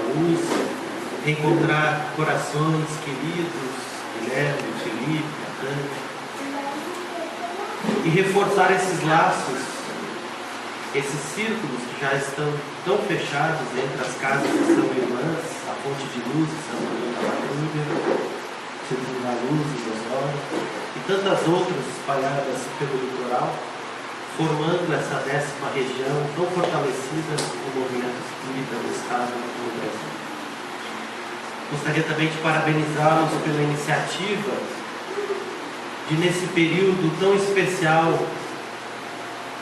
luz, reencontrar corações queridos, Guilherme, Felipe, a Tânia, e reforçar esses laços, esses círculos que já estão tão fechados entre as casas que são irmãs, a Fonte de Luz, São Antônio da Madruga, Círculo da Luz, de Osório, e tantas outras espalhadas pelo litoral, formando essa 10ª região tão fortalecida no movimento espírita do Estado no Brasil. Gostaria também de parabenizá-los pela iniciativa de, nesse período tão especial,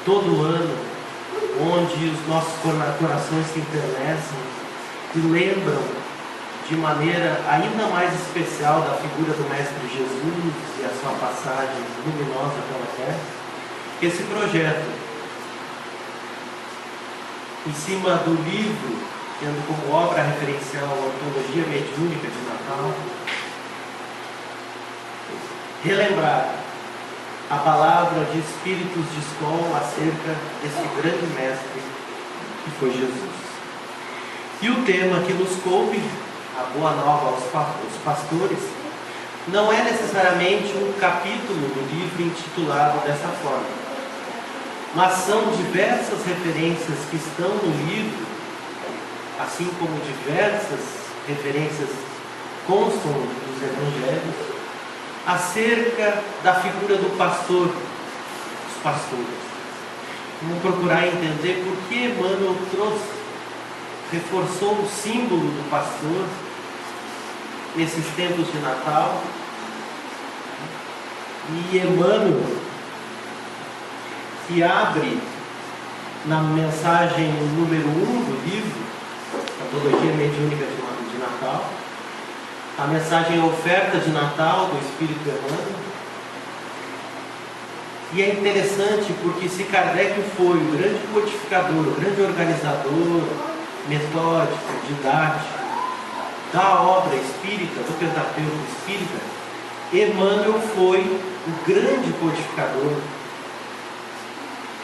todo ano, onde os nossos corações se enternecem e lembram de maneira ainda mais especial da figura do Mestre Jesus e a sua passagem luminosa pela terra, esse projeto, em cima do livro, tendo como obra referencial a Ontologia Mediúnica de Natal, relembrar a palavra de espíritos de escola acerca desse grande mestre que foi Jesus. E o tema que nos coube, a boa nova aos pastores, não é necessariamente um capítulo do livro intitulado dessa forma, mas são diversas referências que estão no livro, assim como diversas referências constam dos evangelhos, acerca da figura do pastor, dos pastores. Vamos procurar entender por que Emmanuel reforçou o símbolo do pastor nesses tempos de Natal. E Emmanuel, que abre na mensagem número 1 do livro, Ontologia Mediúnica de Natal, a mensagem oferta de Natal do Espírito Emmanuel. E é interessante porque se Kardec foi o grande codificador, o grande organizador, metódico, didático da obra espírita, do Pentateuco espírita, Emmanuel foi o grande codificador,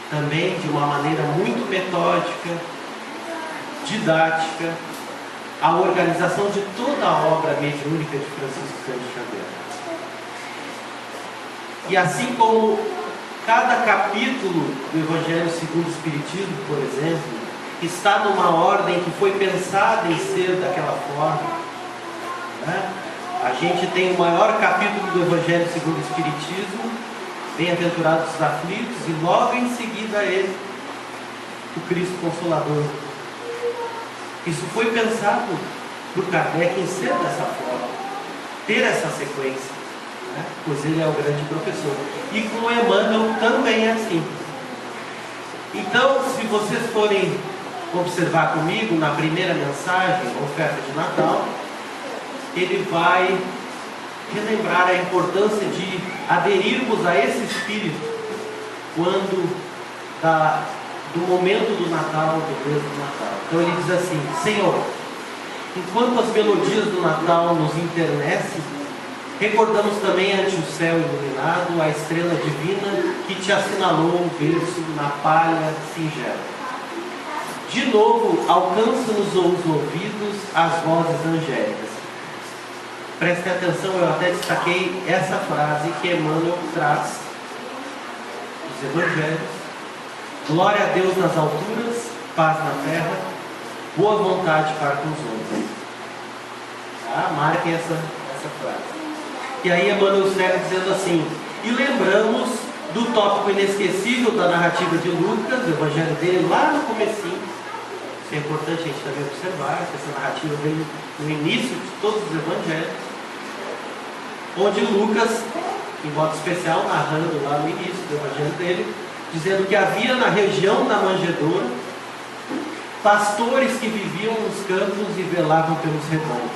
também de uma maneira muito metódica, didática, a organização de toda a obra mediúnica de Francisco Cândido Xavier. E assim como cada capítulo do Evangelho segundo o Espiritismo, por exemplo, está numa ordem que foi pensada em ser daquela forma, né? A gente tem o maior capítulo do Evangelho segundo o Espiritismo, Bem-aventurados os aflitos, e logo em seguida ele, o Cristo Consolador. Isso foi pensado por Kardec em ser dessa forma, ter essa sequência, né? Pois ele é o grande professor. E com Emmanuel também é assim. Então, se vocês forem observar comigo, na primeira mensagem, a oferta de Natal, ele vai relembrar a importância de aderirmos a esse espírito quando do momento do Natal, do mês do Natal. Então ele diz assim: Senhor, enquanto as melodias do Natal nos internecem, recordamos também ante o céu iluminado a estrela divina que te assinalou o berço na palha singela. De novo, alcança-nos os ouvidos as vozes angélicas. Prestem atenção, eu até destaquei essa frase que Emmanuel traz dos Evangelhos: glória a Deus nas alturas, paz na terra, boa vontade para com os homens. Tá? Marquem essa frase. E aí Emmanuel segue dizendo assim: e lembramos do tópico inesquecível da narrativa de Lucas, do Evangelho dele, lá no comecinho. Isso é importante a gente também observar, que essa narrativa vem no início de todos os Evangelhos, onde Lucas, em modo especial, narrando lá no início do Evangelho dele, dizendo que havia na região da manjedoura pastores que viviam nos campos e velavam pelos rebanhos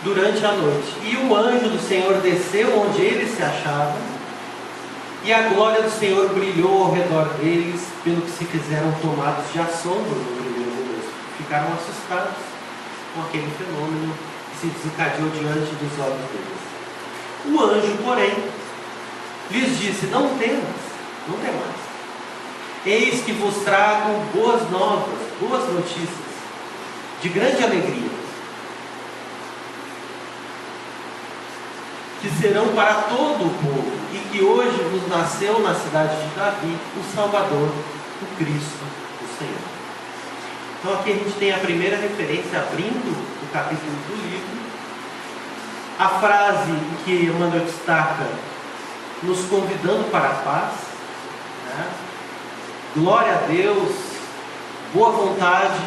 durante a noite. E o anjo do Senhor desceu onde eles se achavam, e a glória do Senhor brilhou ao redor deles, pelo que se fizeram tomados de assombro no brilho do Deus. Ficaram assustados com aquele fenômeno que se desencadeou diante dos olhos deles. O anjo, porém, lhes disse: não temas, não temais. Eis que vos trago boas novas, boas notícias, de grande alegria, que serão para todo o povo, e que hoje nos nasceu na cidade de Davi o Salvador, o Cristo, o Senhor. Então aqui a gente tem a primeira referência, abrindo o capítulo do livro, a frase que Emmanuel destaca, nos convidando para a paz, né? Glória a Deus, boa vontade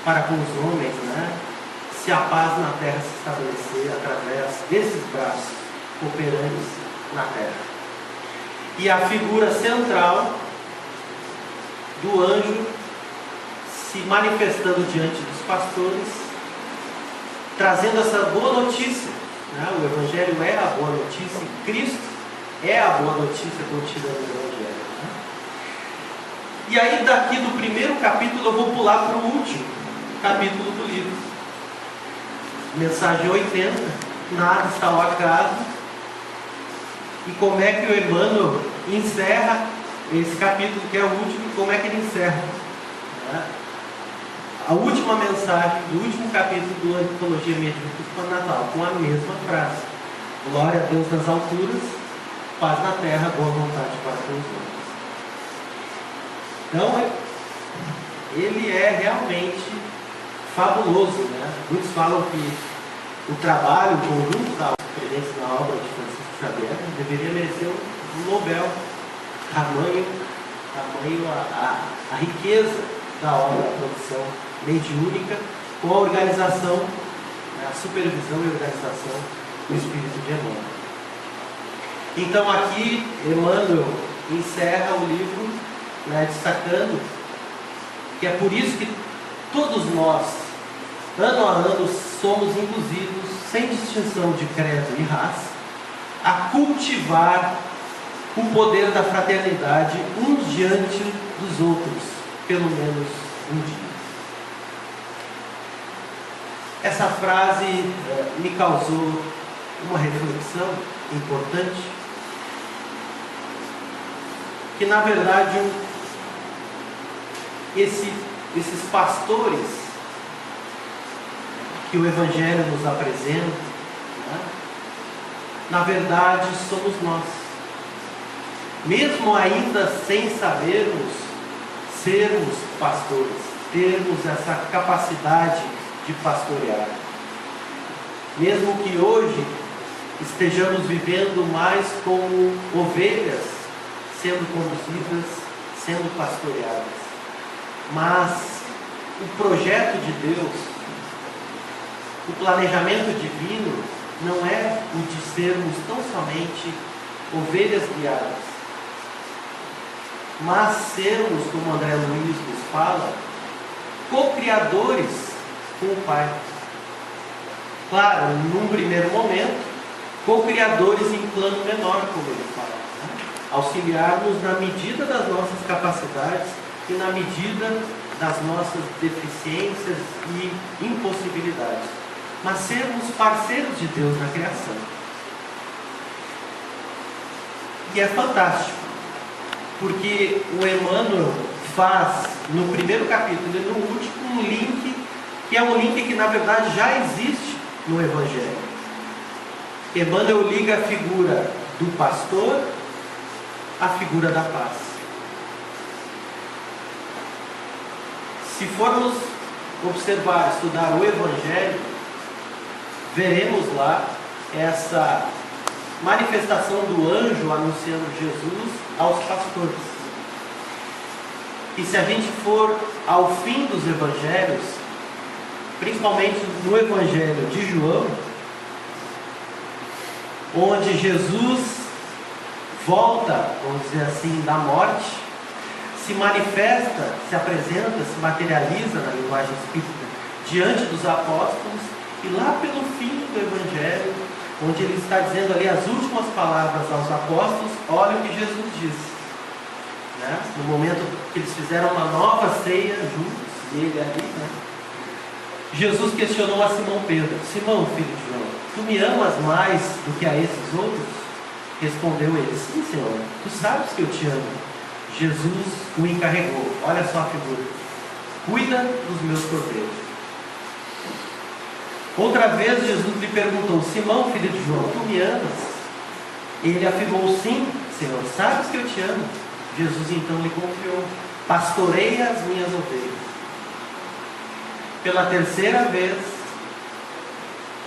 para com os homens, né? Se a paz na terra se estabelecer através desses braços operantes na terra. E a figura central do anjo se manifestando diante dos pastores, trazendo essa boa notícia, né? O Evangelho é a boa notícia, Cristo é a boa notícia contida no Evangelho, né? E aí daqui do primeiro capítulo eu vou pular para o último capítulo do livro, mensagem 80, nada está ao acaso. E como é que o Emmanuel encerra esse capítulo, que é o último, como é que ele encerra, né? A última mensagem do último capítulo do Antologia Mediúnica do Natal, com a mesma frase: glória a Deus nas alturas, paz na terra, boa vontade para com os homens. Então, ele é realmente fabuloso, né? Muitos falam que o trabalho, o conjunto da presente na obra de Francisco Xavier deveria merecer um Nobel, tamanho a riqueza da obra, da produção mediúnica, com a organização, né, a supervisão e organização do Espírito de Emmanuel. Então aqui Emmanuel encerra o livro, né, destacando que é por isso que todos nós, ano a ano, somos induzidos, sem distinção de credo e raça, a cultivar o poder da fraternidade uns diante dos outros, pelo menos um dia. Essa frase me causou uma reflexão importante, que na verdade esses pastores que o Evangelho nos apresenta, né, na verdade somos nós, mesmo ainda sem sabermos sermos pastores, termos essa capacidade de pastorear, mesmo que hoje estejamos vivendo mais como ovelhas sendo conduzidas, sendo pastoreadas, mas o projeto de Deus, o planejamento divino não é o de sermos tão somente ovelhas guiadas, mas sermos, como André Luiz nos fala, co-criadores com o Pai. Claro, num primeiro momento, co-criadores em plano menor, como ele fala, né? Auxiliar-nos na medida das nossas capacidades e na medida das nossas deficiências e impossibilidades, mas sermos parceiros de Deus na criação. E é fantástico, porque o Emmanuel faz no primeiro capítulo e no último um link, que é um link que na verdade já existe no Evangelho. Emmanuel liga a figura do pastor à figura da paz. Se formos observar, estudar o Evangelho, veremos lá essa manifestação do anjo anunciando Jesus aos pastores. E se a gente for ao fim dos evangelhos, principalmente no Evangelho de João, onde Jesus volta, vamos dizer assim, da morte, se manifesta, se apresenta, se materializa na linguagem espírita diante dos apóstolos, e lá pelo fim do Evangelho, onde ele está dizendo ali as últimas palavras aos apóstolos, olha o que Jesus disse, né? No momento que eles fizeram uma nova ceia juntos, ele ali, né? Jesus questionou a Simão Pedro: Simão, filho de João, tu me amas mais do que a esses outros? Respondeu ele: sim, Senhor, tu sabes que eu te amo. Jesus o encarregou, olha só a figura: cuida dos meus cordeiros. Outra vez Jesus lhe perguntou: Simão, filho de João, tu me amas? Ele afirmou: sim, Senhor, sabes que eu te amo. Jesus então lhe confiou: pastoreia as minhas ovelhas. Pela terceira vez,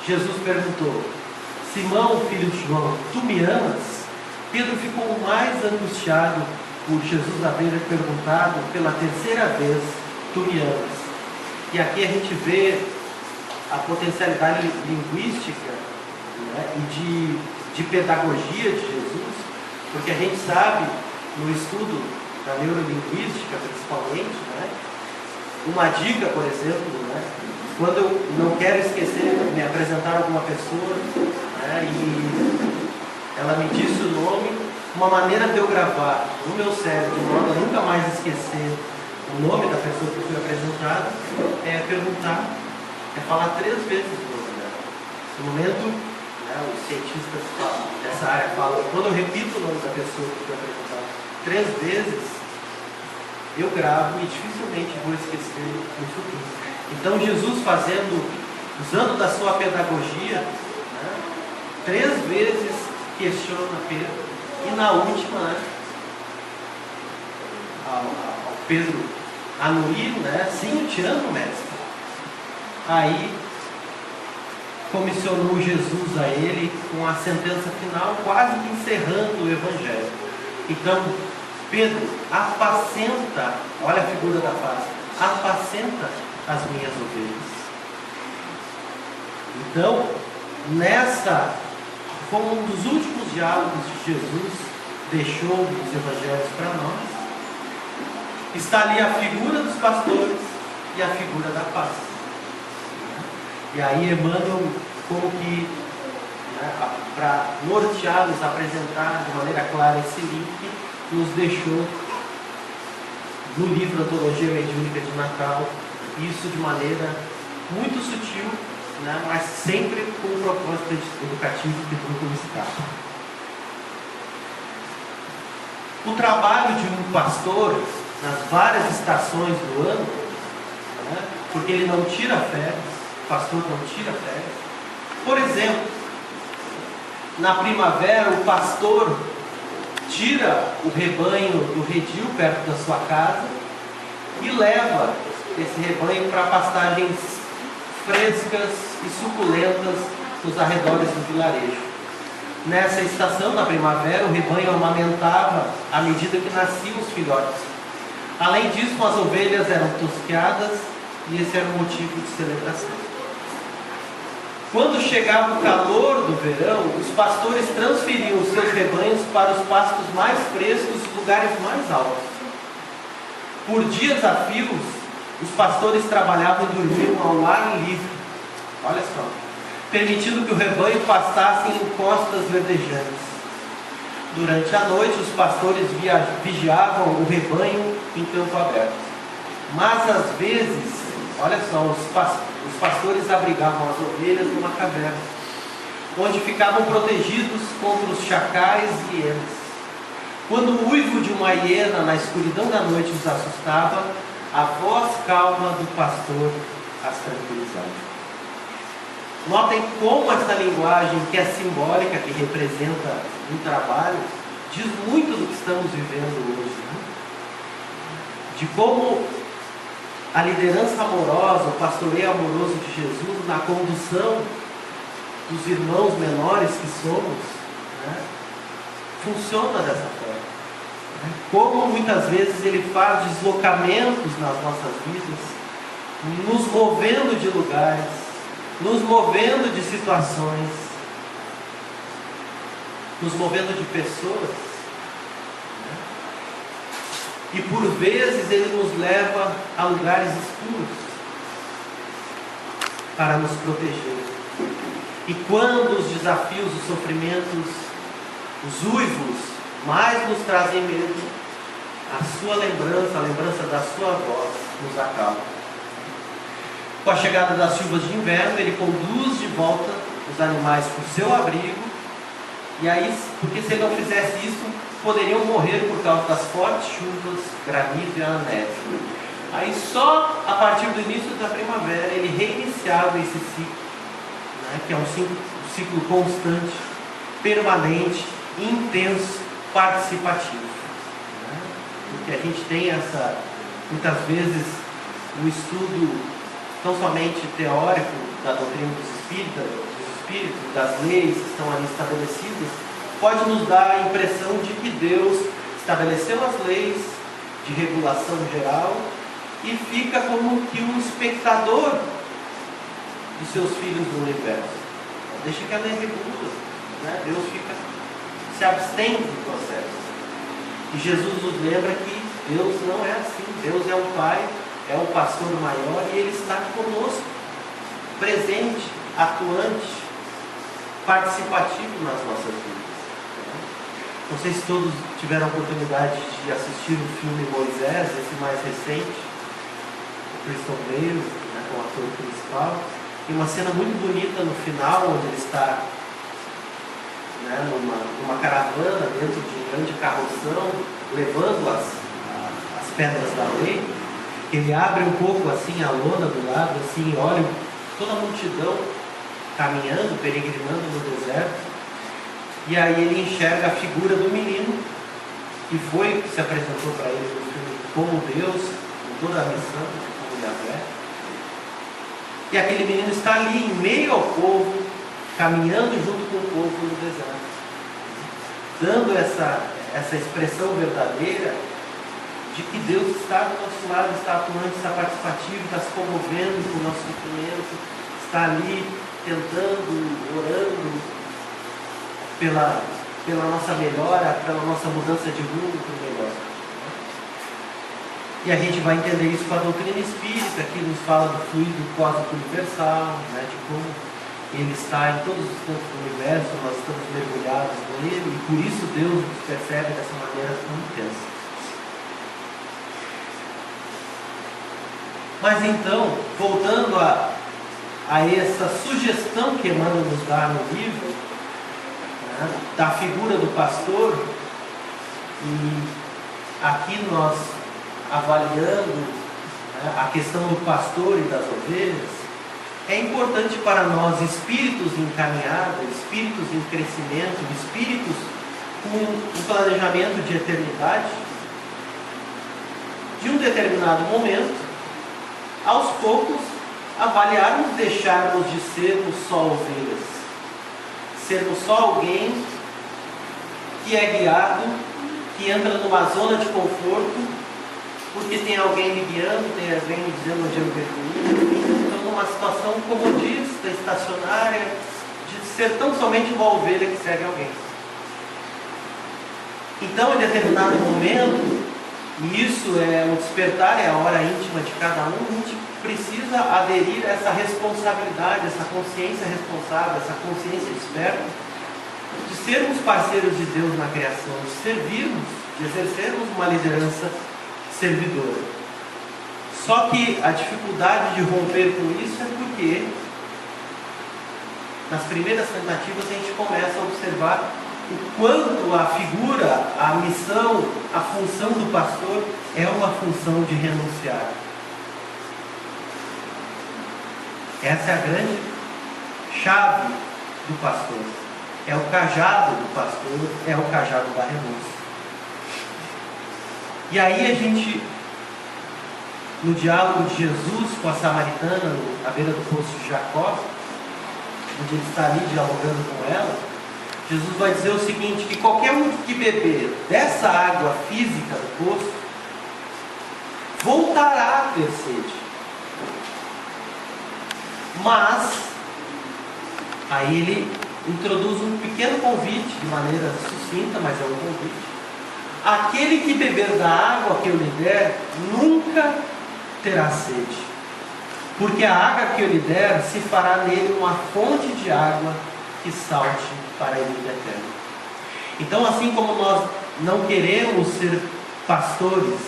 Jesus perguntou: Simão, filho de João, tu me amas? Pedro ficou mais angustiado por Jesus haver perguntado pela terceira vez: tu me amas? E aqui a gente vê a potencialidade linguística, né, e de pedagogia de Jesus, porque a gente sabe, no estudo da neurolinguística principalmente, né, uma dica, por exemplo, né, quando eu não quero esquecer, me apresentar a alguma pessoa, né, e ela me disse o nome, uma maneira de eu gravar no meu cérebro, de modo a nunca mais esquecer o nome da pessoa que foi apresentada, é perguntar, é falar 3 vezes o nome dela. No momento, né, os cientistas dessa área falam, quando eu repito o nome da pessoa que foi apresentada 3 vezes, eu gravo e dificilmente vou esquecer no futuro. Então Jesus usando da sua pedagogia, né, 3 vezes questiona Pedro, e na última, né, ao Pedro anuir, né, sim, eu te amo, mestre. Aí comissionou Jesus a ele com a sentença final, quase que encerrando o Evangelho. Então, Pedro, apacenta, olha a figura da paz, apacenta as minhas ovelhas. Então, foi um dos últimos diálogos que Jesus deixou nos Evangelhos para nós. Está ali a figura dos pastores e a figura da paz. E aí Emmanuel, como que, né, para norteá-los, apresentar de maneira clara esse link, nos deixou no livro Antologia Mediúnica de Natal, isso de maneira muito sutil, né, mas sempre com um propósito educativo que nunca escapa. O trabalho de um pastor nas várias estações do ano, né, porque ele não tira férias, o pastor não tira férias. Por exemplo, na primavera o pastor tira o rebanho do redil perto da sua casa e leva esse rebanho para pastagens frescas e suculentas nos arredores do vilarejo. Nessa estação, na primavera, o rebanho amamentava à medida que nasciam os filhotes. Além disso, as ovelhas eram tosqueadas e esse era o motivo de celebração. Quando chegava o calor do verão, os pastores transferiam os seus rebanhos para os pastos mais frescos e lugares mais altos. Por dias a fios, os pastores trabalhavam e dormiam ao ar livre, olha só, permitindo que o rebanho pastasse em encostas verdejantes. Durante a noite, os pastores vigiavam o rebanho em campo aberto. Mas às vezes, olha só, os pastores abrigavam as ovelhas numa caverna, onde ficavam protegidos contra os chacais e hienas. Quando o uivo de uma hiena na escuridão da noite os assustava, a voz calma do pastor as tranquilizava. Notem como essa linguagem, que é simbólica, que representa um trabalho, diz muito do que estamos vivendo hoje, né? De como a liderança amorosa, o pastoreio amoroso de Jesus na condução dos irmãos menores que somos, né, funciona dessa forma. Como muitas vezes ele faz deslocamentos nas nossas vidas, nos movendo de lugares, nos movendo de situações, nos movendo de pessoas, né? E por vezes ele nos leva a lugares escuros para nos proteger. E quando os desafios, os sofrimentos, os uivos mais nos trazem medo, a sua lembrança, a lembrança da sua voz nos acalma. Com a chegada das chuvas de inverno, ele conduz de volta os animais para o seu abrigo, e aí, porque se ele não fizesse isso, poderiam morrer por causa das fortes chuvas, granizo e a neve. Aí só a partir do início da primavera ele reiniciava esse ciclo né, que é um ciclo constante, permanente, intenso, participativo. Né? Porque a gente tem muitas vezes, o estudo não somente teórico da doutrina dos espíritos, das leis que estão ali estabelecidas, pode nos dar a impressão de que Deus estabeleceu as leis de regulação geral e fica como que um espectador dos seus filhos no universo. Deixa que a lei regula, né? Deus se abstém do processo. E Jesus nos lembra que Deus não é assim. Deus é o Pai, é o pastor maior e Ele está conosco, presente, atuante, participativo nas nossas vidas. Não sei se todos tiveram a oportunidade de assistir o filme Moisés, esse mais recente, o Christian Bale, né, como ator principal. Tem uma cena muito bonita no final, onde ele está, né, numa caravana dentro de um grande carroção, levando as pedras da lei. Ele abre um pouco assim a lona do lado, assim, olha toda a multidão caminhando, peregrinando no deserto. E aí ele enxerga a figura do menino que se apresentou para ele no filme como Deus, com toda a missão, como Yahvé. E aquele menino está ali em meio ao povo, caminhando junto com o povo no deserto, dando essa expressão verdadeira de que Deus está do nosso lado, está atuante, está participativo, está se comovendo com o nosso sofrimento, está ali tentando, orando pela nossa melhora, pela nossa mudança de rumo para o melhor. E a gente vai entender isso com a doutrina espírita, que nos fala do fluido cósmico universal, né, de como ele está em todos os cantos do universo, nós estamos mergulhados nele, e por isso Deus nos percebe dessa maneira tão intensa. Mas então, voltando a essa sugestão que Emmanuel nos dá no livro, né, da figura do pastor, e aqui nós avaliando, né, a questão do pastor e das ovelhas, é importante para nós, espíritos encaminhados, espíritos em crescimento, espíritos com um planejamento de eternidade, de um determinado momento, aos poucos, avaliarmos, deixarmos de sermos só ovelhas, sermos só alguém que é guiado, que entra numa zona de conforto, porque tem alguém me guiando, tem alguém me dizendo onde eu devo ir. Então, numa situação comodista, estacionária, de ser tão somente uma ovelha que segue alguém. Então, em determinado momento, e isso é o despertar, é a hora íntima de cada um, a gente precisa aderir a essa responsabilidade, essa consciência responsável, essa consciência desperta, de sermos parceiros de Deus na criação, de servirmos, de exercermos uma liderança servidora. Só que a dificuldade de romper com isso é porque nas primeiras tentativas a gente começa a observar o quanto a figura, a missão, a função do pastor é uma função de renunciar. Essa é a grande chave do pastor. É o cajado do pastor, é o cajado da renúncia. E aí a gente, no diálogo de Jesus com a samaritana, à beira do poço de Jacó, onde ele está ali dialogando com ela, Jesus vai dizer o seguinte, que qualquer um que beber dessa água física do poço, voltará a ter sede. Mas, aí ele introduz um pequeno convite, de maneira sucinta, mas é um convite. Aquele que beber da água que eu lhe der, nunca terá sede. Porque a água que eu lhe der, se fará nele uma fonte de água que salte para a vida eterna. Então, assim como nós não queremos ser pastores,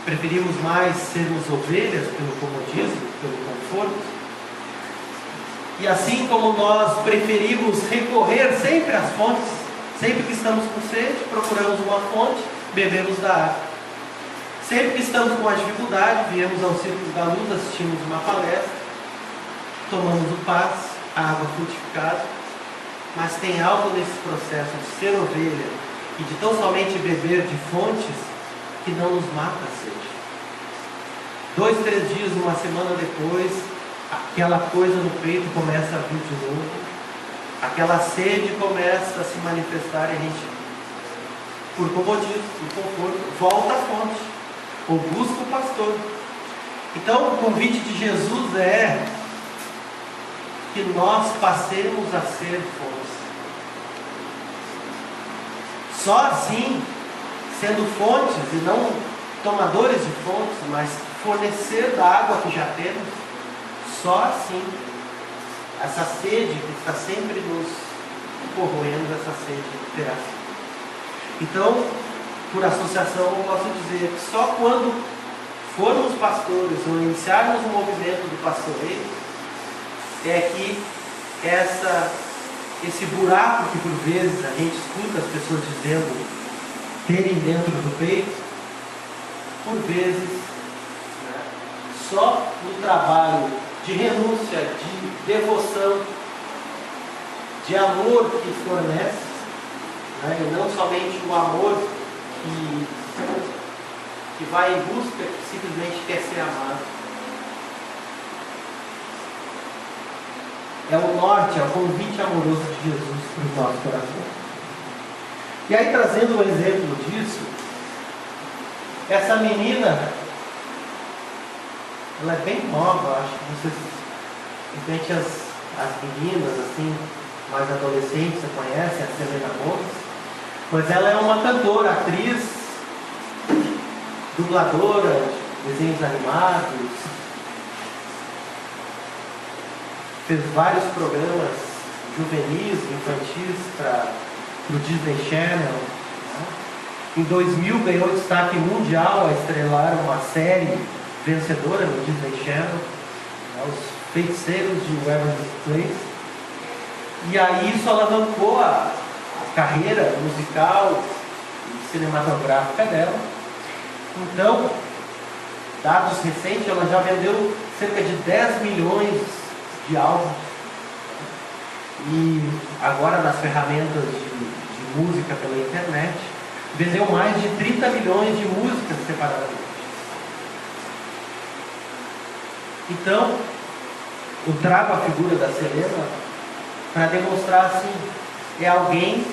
preferimos mais sermos ovelhas pelo comodismo, pelo conforto, e assim como nós preferimos recorrer sempre às fontes, sempre que estamos com sede, procuramos uma fonte, bebemos da água. Sempre que estamos com uma dificuldade, viemos ao Círculo da Luz, assistimos uma palestra, tomamos o passe, a água frutificada, mas tem algo nesse processo de ser ovelha e de tão somente beber de fontes que não nos mata a sede. 2, 3 dias, uma semana depois, aquela coisa no peito começa a vir de novo, aquela sede começa a se manifestar e a gente, por comodismo, por conforto, volta à fonte, ou busca o pastor. Então o convite de Jesus é que nós passemos a ser fontes. Só assim, sendo fontes e não tomadores de fontes, mas fornecer da água que já temos, só assim, essa sede que está sempre nos corroendo, essa sede terá fim. Então, por associação, eu posso dizer que só quando formos pastores ou iniciarmos o movimento do pastoreio, é que esse buraco que por vezes a gente escuta as pessoas dizendo terem dentro do peito, por vezes, né, só no trabalho de renúncia, de devoção, de amor que fornece, né, e não somente o amor que vai em busca, que simplesmente quer ser amado. É o norte, é o convite amoroso de Jesus para os nossos corações. E aí, trazendo um exemplo disso, essa menina, ela é bem nova, acho que vocês, de repente as meninas, assim, mais adolescentes, você conhece, a Selena Gomez, pois ela é uma cantora, atriz, dubladora, de desenhos animados, fez vários programas juvenis, infantis para o Disney Channel. Em 2000 ganhou destaque mundial a estrelar uma série vencedora no Disney Channel, Os Feiticeiros de Waverly Place. E aí isso alavancou a carreira musical e cinematográfica dela. Então, dados recentes, ela já vendeu cerca de 10 milhões de álbuns. E agora nas ferramentas de música pela internet, vendeu mais de 30 milhões de músicas separadamente. Então, eu trago a figura da Selena para demonstrar assim, é alguém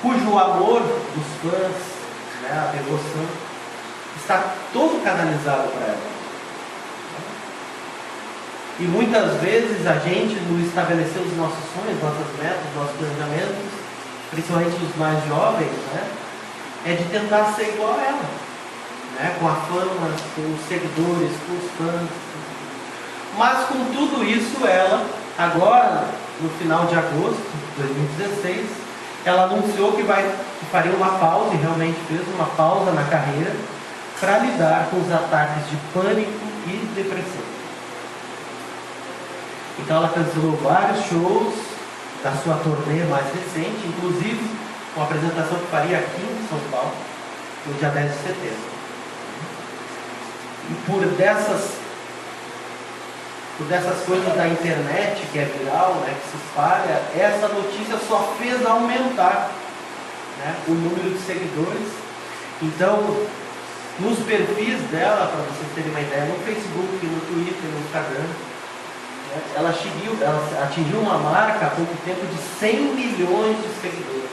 cujo amor dos fãs, né, a devoção, está todo canalizado para ela. E muitas vezes a gente, no estabelecer os nossos sonhos, nossas metas, nossos planejamentos, principalmente os mais jovens, né, é de tentar ser igual a ela, né, com a fama, com os seguidores, com os fãs. Mas com tudo isso, ela, agora, no final de agosto de 2016, ela anunciou que faria uma pausa, e realmente fez uma pausa na carreira, para lidar com os ataques de pânico e depressão. Então ela cancelou vários shows da sua turnê mais recente, inclusive uma apresentação que faria aqui em São Paulo, no dia 10 de setembro. E por dessas coisas da internet que é viral, né, que se espalha, essa notícia só fez aumentar, né, o número de seguidores. Então, nos perfis dela, para vocês terem uma ideia, no Facebook, no Twitter, no Instagram, ela atingiu uma marca há pouco tempo de 100 milhões de seguidores.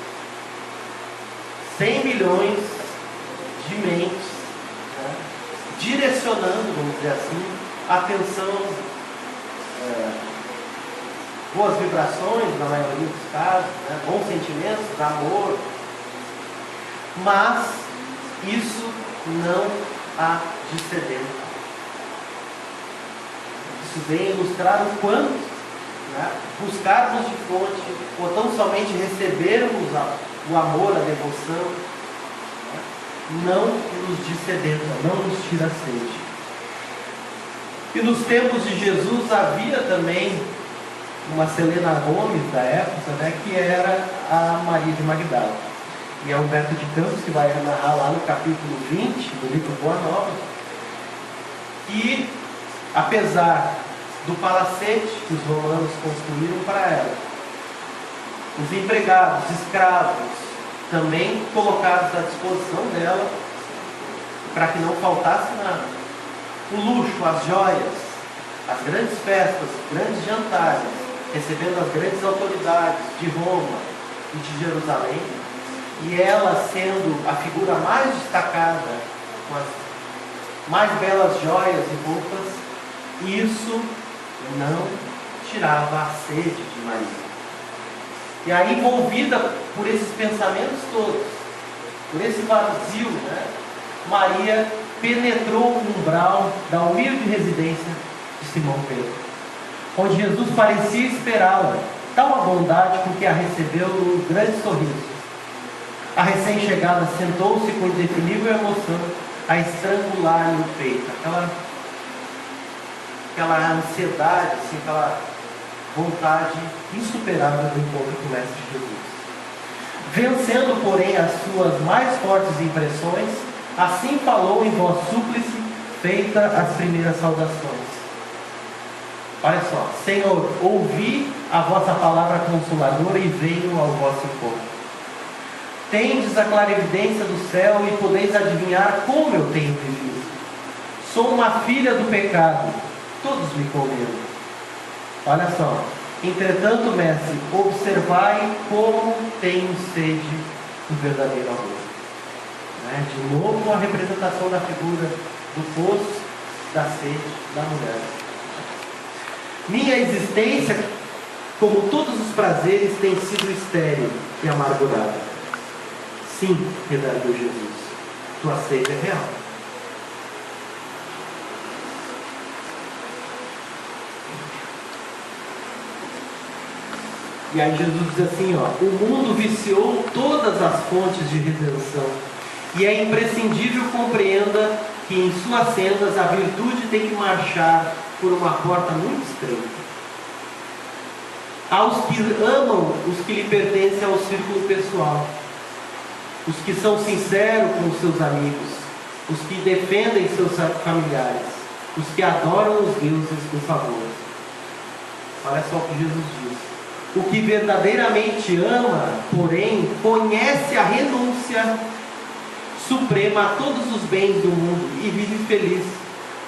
100 milhões de mentes, né, direcionando, vamos dizer assim, atenção, boas vibrações, na maioria dos casos, né, bons sentimentos, amor. Mas isso não há discernimento. Isso vem ilustrar o quanto, né, buscarmos de fonte, ou tão somente recebermos o amor, a devoção, né, não nos dissedenta, não nos tira a sede. E nos tempos de Jesus havia também uma Selena Gomez da época, né, que era a Maria de Magdala. E é Humberto de Campos que vai narrar lá no capítulo 20 do livro Boa Nova. E apesar do palacete que os romanos construíram para ela. Os empregados, escravos, também colocados à disposição dela, para que não faltasse nada. O luxo, as joias, as grandes festas, grandes jantares, recebendo as grandes autoridades de Roma e de Jerusalém, e ela sendo a figura mais destacada, com as mais belas joias e roupas, isso não tirava a sede de Maria. E aí, envolvida por esses pensamentos todos, por esse vazio, Maria penetrou o umbral da humilde residência de Simão Pedro, onde Jesus parecia esperá-la, tal a bondade com que a recebeu num grande sorriso. A recém-chegada sentou-se com indefinível emoção a estrangular-lhe o peito, aquela ansiedade, assim, aquela vontade insuperável do encontro com o Mestre Jesus. Vencendo, porém, as suas mais fortes impressões, assim falou em voz súplice, feita as primeiras saudações. Olha só: Senhor, ouvi a vossa palavra consoladora e venho ao vosso encontro. Tendes a clarividência do céu e podeis adivinhar como eu tenho vivido. Sou uma filha do pecado, todos me condenam. Olha só: entretanto, mestre, observai como tenho sede do verdadeiro amor. De novo a representação da figura do poço, da sede, da mulher. Minha existência, como todos os prazeres, tem sido estéril e amargurada. Sim, redarguiu Jesus, tua sede é real. E aí Jesus diz assim, o mundo viciou todas as fontes de redenção, e é imprescindível compreenda que em suas sendas a virtude tem que marchar por uma porta muito estreita. Aos que amam os que lhe pertencem ao círculo pessoal, os que são sinceros com os seus amigos, os que defendem seus familiares, os que adoram os deuses do favor. Olha só o que Jesus diz: o que verdadeiramente ama, porém, conhece a renúncia suprema a todos os bens do mundo e vive feliz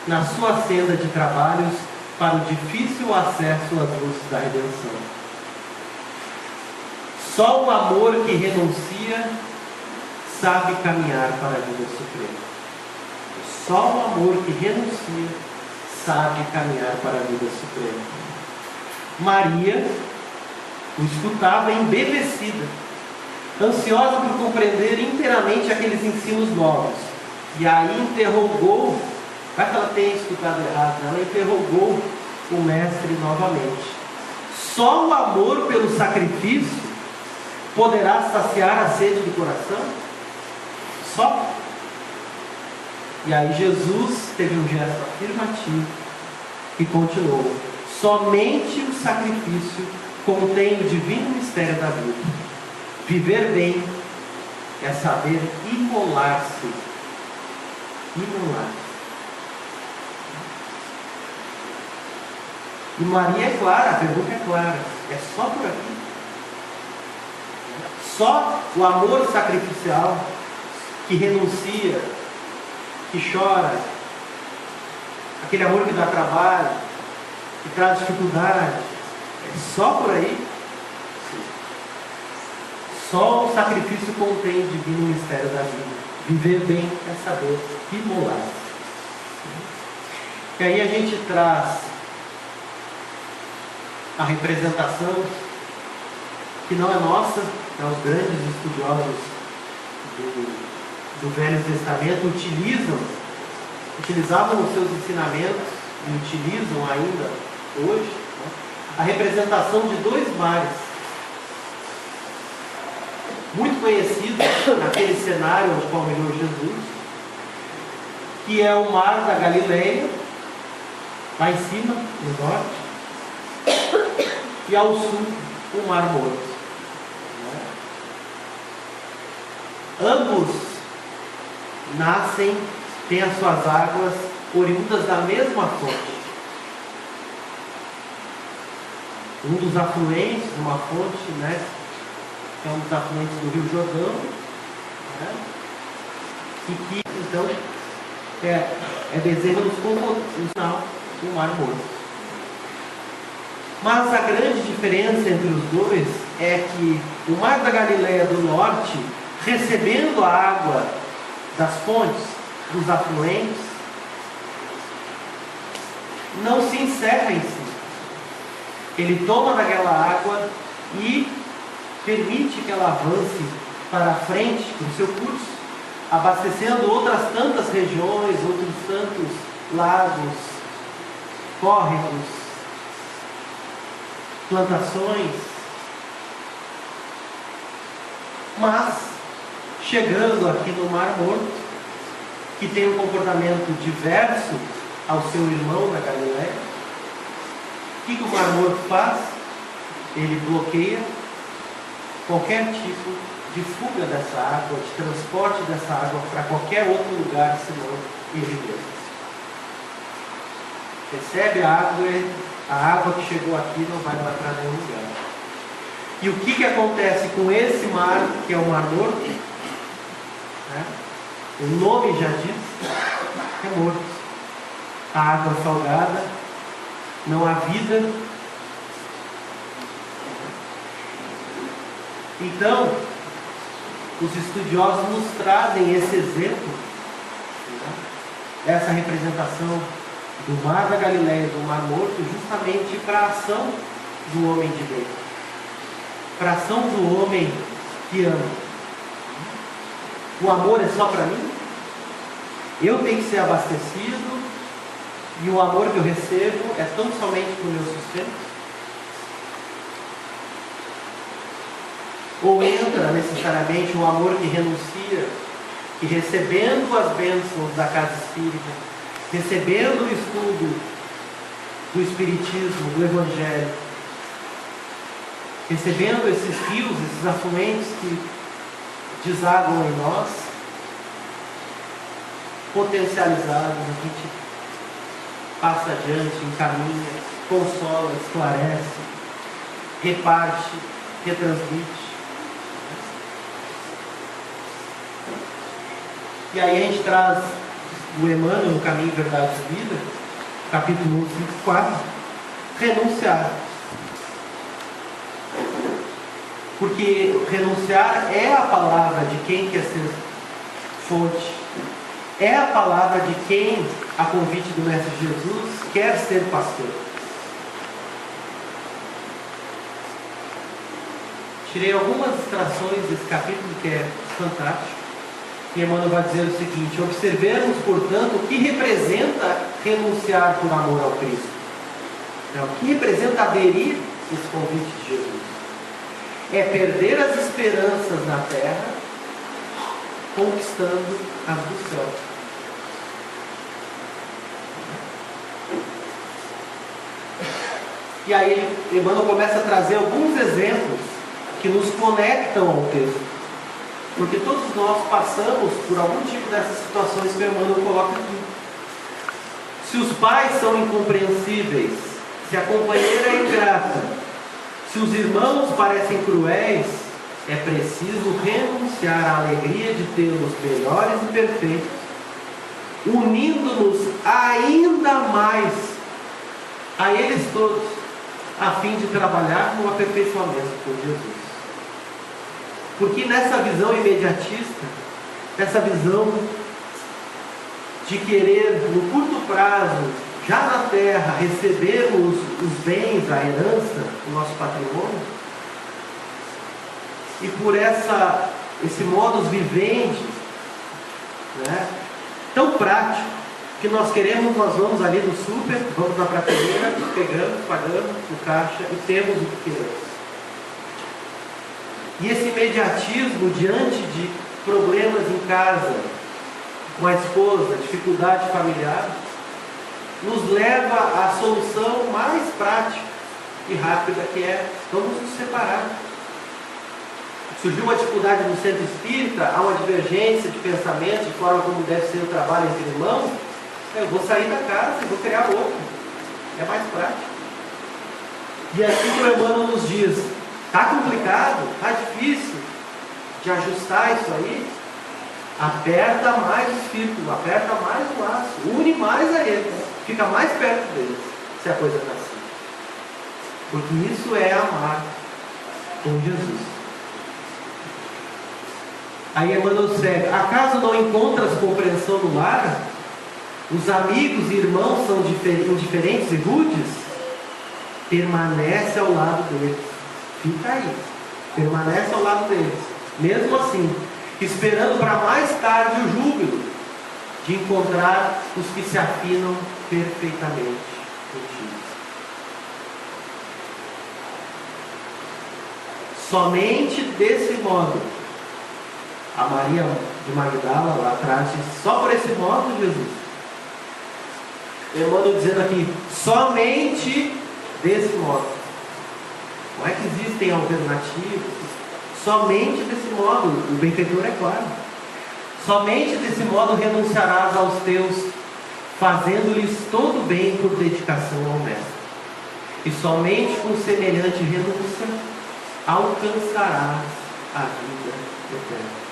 na sua senda de trabalhos para o difícil acesso às luzes da redenção. Só o amor que renuncia sabe caminhar para a vida suprema. Só o amor que renuncia sabe caminhar para a vida suprema. Maria o escutava embevecida, ansiosa por compreender inteiramente aqueles ensinos novos. E aí interrogou, vai que ela tenha escutado errado, ela interrogou o mestre novamente. Só o amor pelo sacrifício poderá saciar a sede do coração? Só? E aí Jesus teve um gesto afirmativo e continuou: somente o sacrifício contém o divino mistério da vida. Viver bem é saber imolar-se. Imolar-se. E Maria é clara, a pergunta é clara: é só por aqui? Só o amor sacrificial que renuncia, que chora, aquele amor que dá trabalho, que traz dificuldade, é só por aí? Sim. Só o sacrifício contém o divino mistério da vida. Viver bem é saber imolar. E aí a gente traz a representação que não é nossa, os grandes estudiosos do Velho Testamento utilizavam os seus ensinamentos e utilizam ainda hoje, a representação de dois mares muito conhecidos naquele cenário onde palmilhou Jesus, que é o mar da Galileia, lá em cima, no norte, e ao sul, o Mar Morto. Ambos nascem, têm as suas águas oriundas da mesma fonte. um dos afluentes, uma fonte, né, que é um dos afluentes do Rio Jordão, né, e que então é Bezerra-nos no final do Mar Morto. Mas a grande diferença entre os dois é que o Mar da Galileia do Norte, recebendo a água das fontes, dos afluentes, não se encerra em si. Ele toma daquela água e permite que ela avance para frente no seu curso, abastecendo outras tantas regiões, outros tantos lagos, córregos, plantações. Mas, chegando aqui no Mar Morto, que tem um comportamento diverso ao seu irmão da Galileia, o que o Mar Morto faz? Ele bloqueia qualquer tipo de fuga dessa água, de transporte dessa água para qualquer outro lugar senão ele mesmo. Recebe a água que chegou aqui não vai lá para nenhum lugar. E o que acontece com esse mar, que é o Mar Morto? Né? O nome já diz, é morto. A água salgada, não há vida. Então, os estudiosos nos trazem esse exemplo, né? Essa representação do Mar da Galileia, do Mar Morto, justamente para a ação do homem de bem, para a ação do homem que ama. O amor é só para mim? Eu tenho que ser abastecido e o amor que eu recebo é tão somente para o meu sustento? Ou entra necessariamente um amor que renuncia, que recebendo as bênçãos da casa espírita, recebendo o estudo do Espiritismo, do Evangelho, recebendo esses rios, esses afluentes que desaguam em nós, potencializados, a gente passa adiante, encaminha, consola, esclarece, reparte, retransmite. E aí a gente traz o Emmanuel no Caminho, Verdade e Vida, capítulo 154, renunciar. Porque renunciar é a palavra de quem quer ser fonte, é a palavra de quem, a convite do Mestre Jesus, quer ser pastor. Tirei algumas extrações desse capítulo que é fantástico. E Emmanuel vai dizer o seguinte: observemos, portanto, o que representa renunciar por amor ao Cristo. O que representa aderir esse convite de Jesus? É perder as esperanças na terra, conquistando as do céu. E aí Emmanuel começa a trazer alguns exemplos que nos conectam ao texto. Porque todos nós passamos por algum tipo dessas situações que o Emmanuel coloca aqui. Se os pais são incompreensíveis, se a companheira é ingrata, se os irmãos parecem cruéis, é preciso renunciar à alegria de tê-los melhores e perfeitos, unindo-nos ainda mais a eles todos, a fim de trabalhar no aperfeiçoamento por Jesus. Porque nessa visão imediatista, nessa visão de querer, no curto prazo, já na terra, recebermos os bens, a herança, o nosso patrimônio, e por esse modus vivendi, né, tão prático, que nós queremos, nós vamos ali no super, vamos na prateleira, pegamos, pagamos no caixa e temos o que queremos. E esse imediatismo diante de problemas em casa, com a esposa, dificuldade familiar, nos leva à solução mais prática e rápida, que é: vamos nos separar. Surgiu uma dificuldade no centro espírita, há uma divergência de pensamento, de forma como deve ser o trabalho entre irmãos, eu vou sair da casa e vou criar outra. É mais prático. E aqui que o Emmanuel nos diz: está complicado, está difícil de ajustar isso aí? Aperta mais o círculo, aperta mais o laço, une mais a eles, fica mais perto deles, se a coisa está assim. Porque isso é amar com Jesus. Aí Emmanuel segue: acaso não encontras compreensão no lar? Os amigos e irmãos são indiferentes e rudes? Permanece ao lado deles. Fica aí. Permanece ao lado deles. Mesmo assim, esperando para mais tarde o júbilo de encontrar os que se afinam perfeitamente contigo. Somente desse modo, a Maria de Magdala lá atrás diz: só por esse modo, Jesus. Emmanuel dizendo aqui: somente desse modo. Não é que existem alternativas. Somente desse modo, o benfeitor é claro. Somente desse modo renunciarás aos teus, fazendo-lhes todo o bem por dedicação ao Mestre. E somente com semelhante renúncia alcançarás a vida eterna.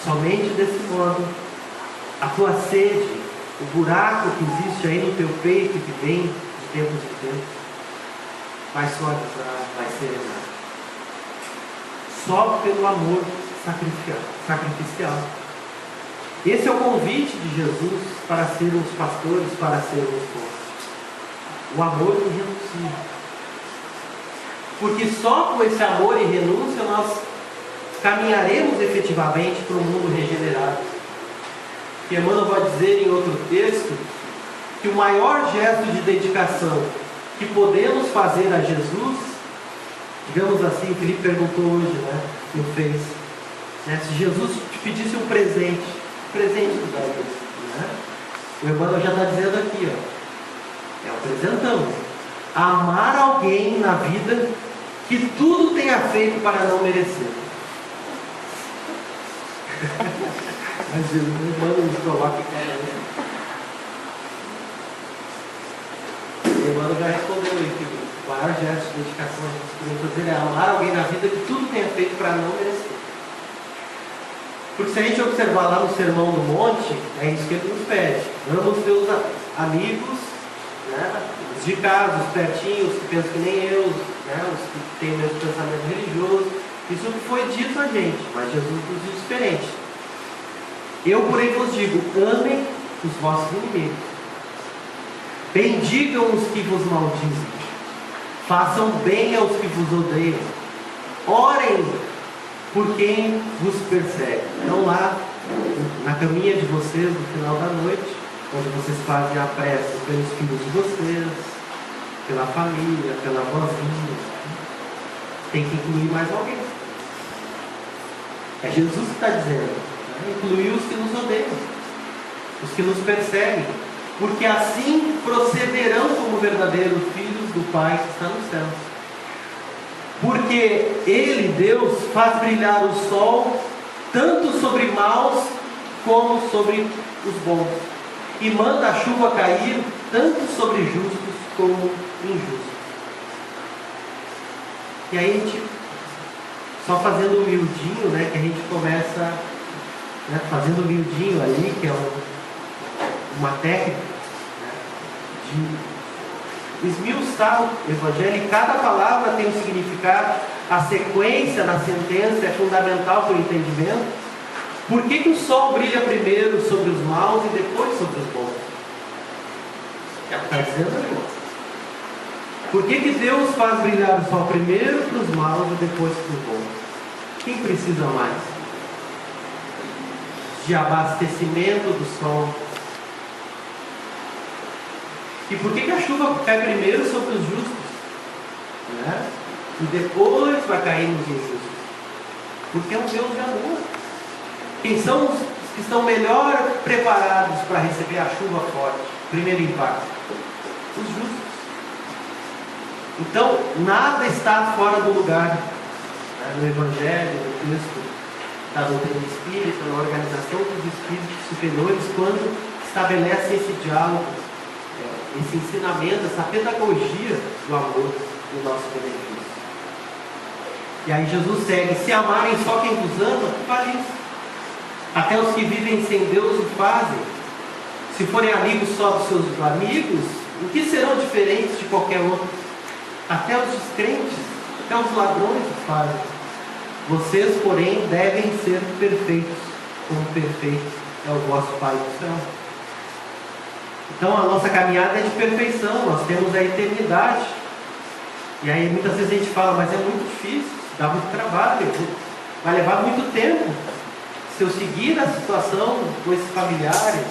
Somente desse modo, a tua sede, o buraco que existe aí no teu peito, que vem de tempos em tempos, vai suavizar, vai serenar. Só pelo amor sacrificial. Esse é o convite de Jesus para sermos pastores, para sermos bons. O amor que renuncia. Porque só com esse amor e renúncia nós caminharemos efetivamente para um mundo regenerado. E Emmanuel vai dizer em outro texto que o maior gesto de dedicação que podemos fazer a Jesus, digamos assim, o Felipe perguntou hoje, no Face, se Jesus te pedisse um presente do Deus, o Emmanuel já está dizendo aqui, é um presentão. Amar alguém na vida que tudo tenha feito para não merecer. Mas Jesus, o Emmanuel nos coloca aqui. O Emmanuel já respondeu aí que o maior gesto de dedicação a gente poderia fazer é amar alguém na vida que tudo tenha feito para não merecer. Porque se a gente observar lá no Sermão do Monte, é isso que ele nos pede. Ama os teus amigos, os de casa, os pertinhos, os que pensam que nem eu, os que têm o mesmo pensamento religioso. Isso que foi dito a gente, mas Jesus nos diz diferente. Eu, porém, vos digo: amem os vossos inimigos. Bendigam os que vos maldizem. Façam bem aos que vos odeiam. Orem por quem vos persegue. Então lá, na caminha de vocês, no final da noite, onde vocês fazem a prece pelos filhos de vocês, pela família, pela vozinha, tem que incluir mais alguém. É Jesus que está dizendo: incluir os que nos odeiam, os que nos perseguem, porque assim procederão como verdadeiros filhos do Pai que está nos céus. Porque Ele, Deus, faz brilhar o sol tanto sobre maus como sobre os bons, e manda a chuva cair tanto sobre justos como injustos. E aí a gente, só fazendo o miudinho, que a gente começa, fazendo o miudinho ali, que é uma técnica de esmiuçar o Evangelho, e cada palavra tem um significado, a sequência na sentença é fundamental para o entendimento. Por que o sol brilha primeiro sobre os maus e depois sobre os bons? É o que está dizendo ali. Por que Deus faz brilhar o sol primeiro para os maus e depois para os bons? Quem precisa mais de abastecimento do sol? E por que a chuva cai primeiro sobre os justos? E depois vai cair nos injustos? Porque é um Deus de amor. Quem são os que estão melhor preparados para receber a chuva forte? Primeiro impacto: os justos. Então, nada está fora do lugar no Evangelho, no texto da doutrina espírita, na organização dos espíritos superiores, quando estabelecem esse diálogo esse ensinamento, essa pedagogia do amor do nosso benefício. E aí Jesus segue: se amarem só quem vos ama, vale isso. Até os que vivem sem Deus o fazem. Se forem amigos só dos seus amigos, o que serão diferentes de qualquer outro? Até os descrentes, até os ladrões o fazem. Vocês, porém, devem ser perfeitos, como perfeito é o vosso Pai do céu. Então a nossa caminhada é de perfeição, nós temos a eternidade. E aí muitas vezes a gente fala, mas é muito difícil, dá muito trabalho, vai levar muito tempo. Se eu seguir a situação com esses familiares,